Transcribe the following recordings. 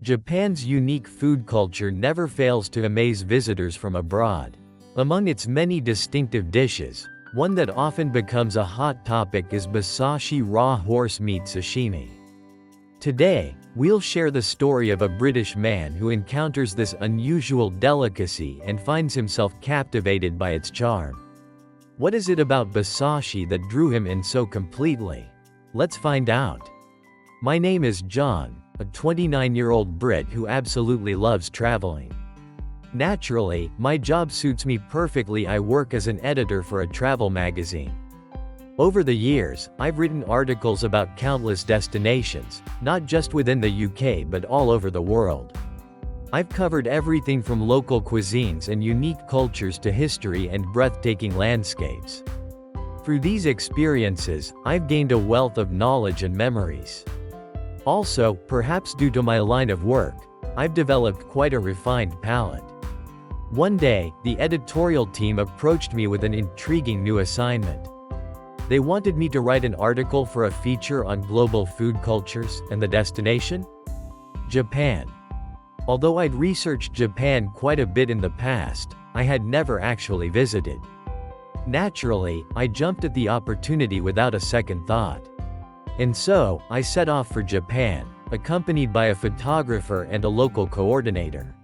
Japan's unique food culture never fails to amaze visitors from abroad. Among its many distinctive dishes, one that often becomes a hot topic is basashi raw horse meat sashimi. Today, we'll share the story of a British man who encounters this unusual delicacy and finds himself captivated by its charm. What is it about basashi that drew him in so completely? Let's find out. My name is John, a 29-year-old Brit who absolutely loves traveling. Naturally, my job suits me perfectly. I work as an editor for a travel magazine. Over the years, I've written articles about countless destinations, not just within the UK but all over the world. I've covered everything from local cuisines and unique cultures to history and breathtaking landscapes. Through these experiences, I've gained a wealth of knowledge and memories. Also, perhaps due to my line of work, I've developed quite a refined palate. One day, the editorial team approached me with an intriguing new assignment. They wanted me to write an article for a feature on global food cultures, and the destination? Japan. Although I'd researched Japan quite a bit in the past, I had never actually visited. Naturally, I jumped at the opportunity without a second thought. And so, I set off for Japan, accompanied by a photographer and a local coordinator.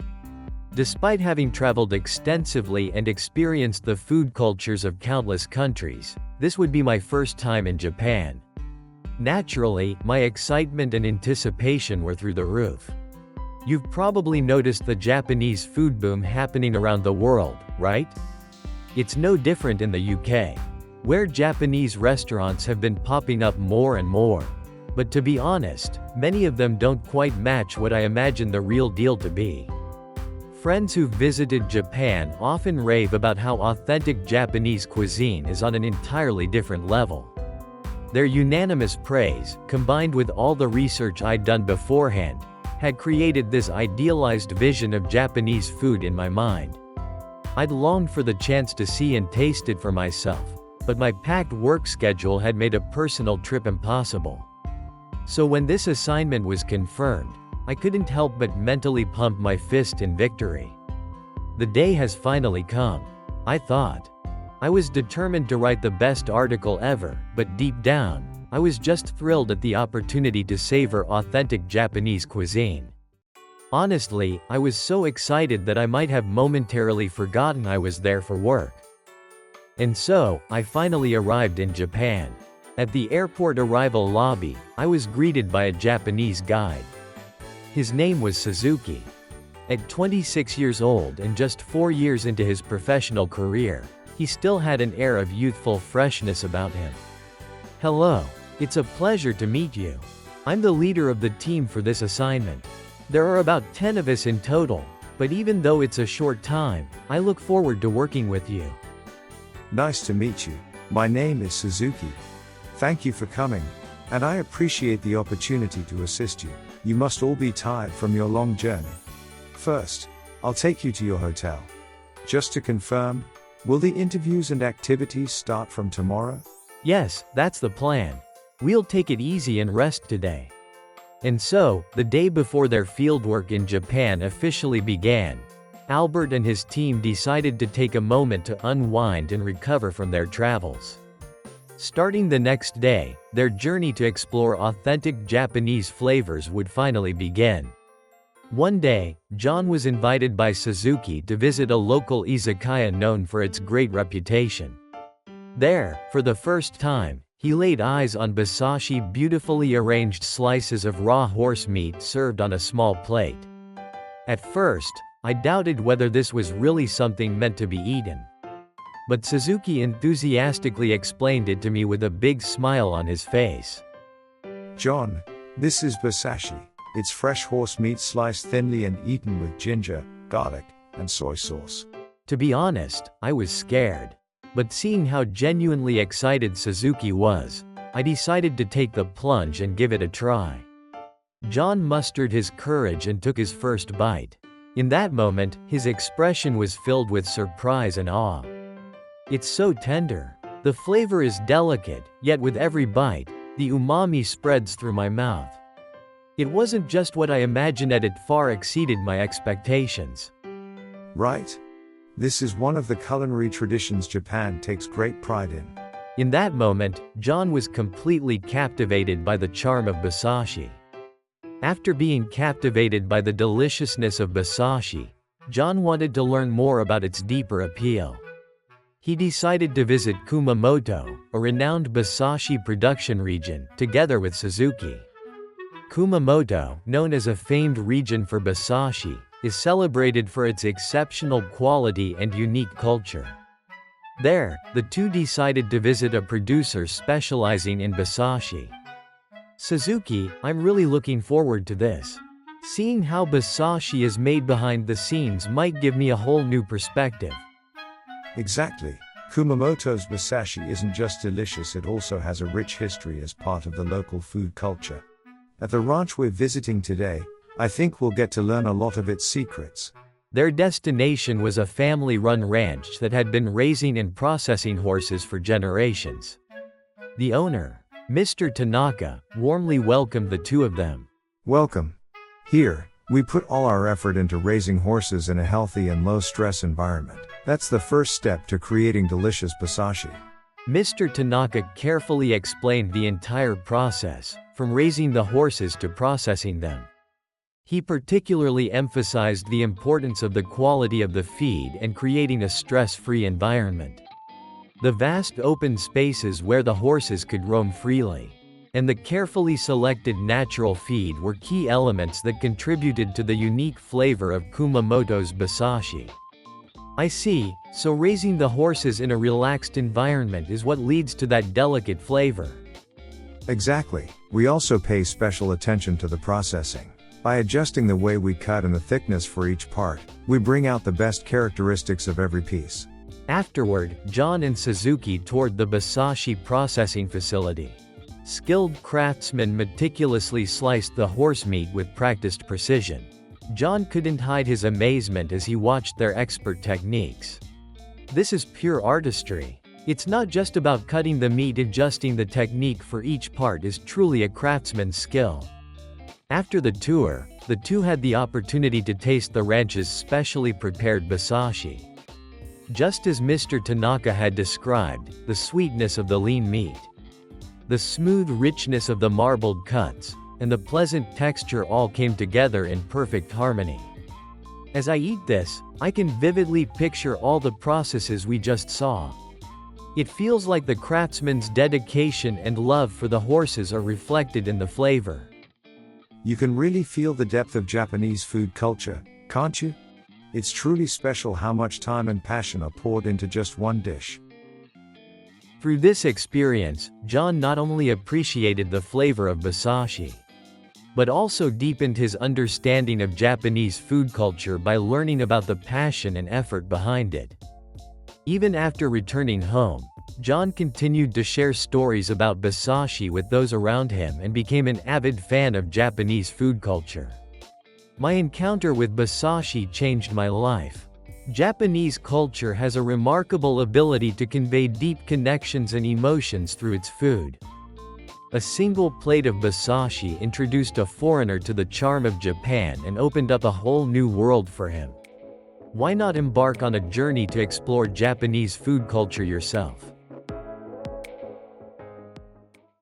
Despite having traveled extensively and experienced the food cultures of countless countries, this would be my first time in Japan. Naturally, my excitement and anticipation were through the roof. You've probably noticed the Japanese food boom happening around the world, right? It's no different in the UK, where Japanese restaurants have been popping up more and more. But to be honest, many of them don't quite match what I imagine the real deal to be. Friends who've visited Japan often rave about how authentic Japanese cuisine is on an entirely different level. Their unanimous praise, combined with all the research I'd done beforehand, had created this idealized vision of Japanese food in my mind. I'd longed for the chance to see and taste it for myself, but my packed work schedule had made a personal trip impossible. So when this assignment was confirmed, I couldn't help but mentally pump my fist in victory. The day has finally come, I thought. I was determined to write the best article ever, but deep down, I was just thrilled at the opportunity to savor authentic Japanese cuisine. Honestly, I was so excited that I might have momentarily forgotten I was there for work. And so, I finally arrived in Japan. At the airport arrival lobby, I was greeted by a Japanese guide. His name was Suzuki. At 26 years old and just 4 years into his professional career, he still had an air of youthful freshness about him. Hello. It's a pleasure to meet you. I'm the leader of the team for this assignment. There are about 10 of us in total, but even though it's a short time, I look forward to working with you. Nice to meet you. My name is Suzuki. Thank you for coming, and I appreciate the opportunity to assist you. You must all be tired from your long journey. First, I'll take you to your hotel. Just to confirm, will the interviews and activities start from tomorrow? Yes, that's the plan. We'll take it easy and rest today. And so, the day before their fieldwork in Japan officially began, Albert and his team decided to take a moment to unwind and recover from their travels. Starting the next day, their journey to explore authentic Japanese flavors would finally begin. One day, John was invited by Suzuki to visit a local izakaya known for its great reputation. There, for the first time, he laid eyes on basashi, beautifully arranged slices of raw horse meat served on a small plate. At first, I doubted whether this was really something meant to be eaten. But Suzuki enthusiastically explained it to me with a big smile on his face. John, this is basashi. It's fresh horse meat sliced thinly and eaten with ginger, garlic, and soy sauce. To be honest, I was scared. But seeing how genuinely excited Suzuki was, I decided to take the plunge and give it a try. John mustered his courage and took his first bite. In that moment, his expression was filled with surprise and awe. It's so tender. The flavor is delicate, yet with every bite, the umami spreads through my mouth. It wasn't just what I imagined, it far exceeded my expectations. Right? This is one of the culinary traditions Japan takes great pride in. In that moment, John was completely captivated by the charm of basashi. After being captivated by the deliciousness of basashi, John wanted to learn more about its deeper appeal. He decided to visit Kumamoto, a renowned basashi production region, together with Suzuki. Kumamoto, known as a famed region for basashi, is celebrated for its exceptional quality and unique culture. There, the two decided to visit a producer specializing in basashi. Suzuki, I'm really looking forward to this. Seeing how basashi is made behind the scenes might give me a whole new perspective. Exactly. Kumamoto's basashi isn't just delicious, it also has a rich history as part of the local food culture. At the ranch we're visiting today, I think we'll get to learn a lot of its secrets. Their destination was a family-run ranch that had been raising and processing horses for generations. The owner, Mr. Tanaka, warmly welcomed the two of them. Welcome. Here, we put all our effort into raising horses in a healthy and low-stress environment. That's the first step to creating delicious basashi. Mr. Tanaka carefully explained the entire process, from raising the horses to processing them. He particularly emphasized the importance of the quality of the feed and creating a stress-free environment. The vast open spaces where the horses could roam freely, and the carefully selected natural feed were key elements that contributed to the unique flavor of Kumamoto's basashi. I see, so raising the horses in a relaxed environment is what leads to that delicate flavor. Exactly. We also pay special attention to the processing. By adjusting the way we cut and the thickness for each part, we bring out the best characteristics of every piece. Afterward, John and Suzuki toured the basashi processing facility. Skilled craftsmen meticulously sliced the horse meat with practiced precision. John couldn't hide his amazement as he watched their expert techniques. This is pure artistry. It's not just about cutting the meat, adjusting the technique for each part is truly a craftsman's skill. After the tour, the two had the opportunity to taste the ranch's specially prepared basashi. Just as Mr. Tanaka had described, the sweetness of the lean meat, the smooth richness of the marbled cuts, and the pleasant texture all came together in perfect harmony. As I eat this, I can vividly picture all the processes we just saw. It feels like the craftsman's dedication and love for the horses are reflected in the flavor. You can really feel the depth of Japanese food culture, can't you? It's truly special how much time and passion are poured into just one dish. Through this experience, John not only appreciated the flavor of basashi, but also deepened his understanding of Japanese food culture by learning about the passion and effort behind it. Even after returning home, John continued to share stories about basashi with those around him and became an avid fan of Japanese food culture. My encounter with basashi changed my life. Japanese culture has a remarkable ability to convey deep connections and emotions through its food. A single plate of basashi introduced a foreigner to the charm of Japan and opened up a whole new world for him. Why not embark on a journey to explore Japanese food culture yourself?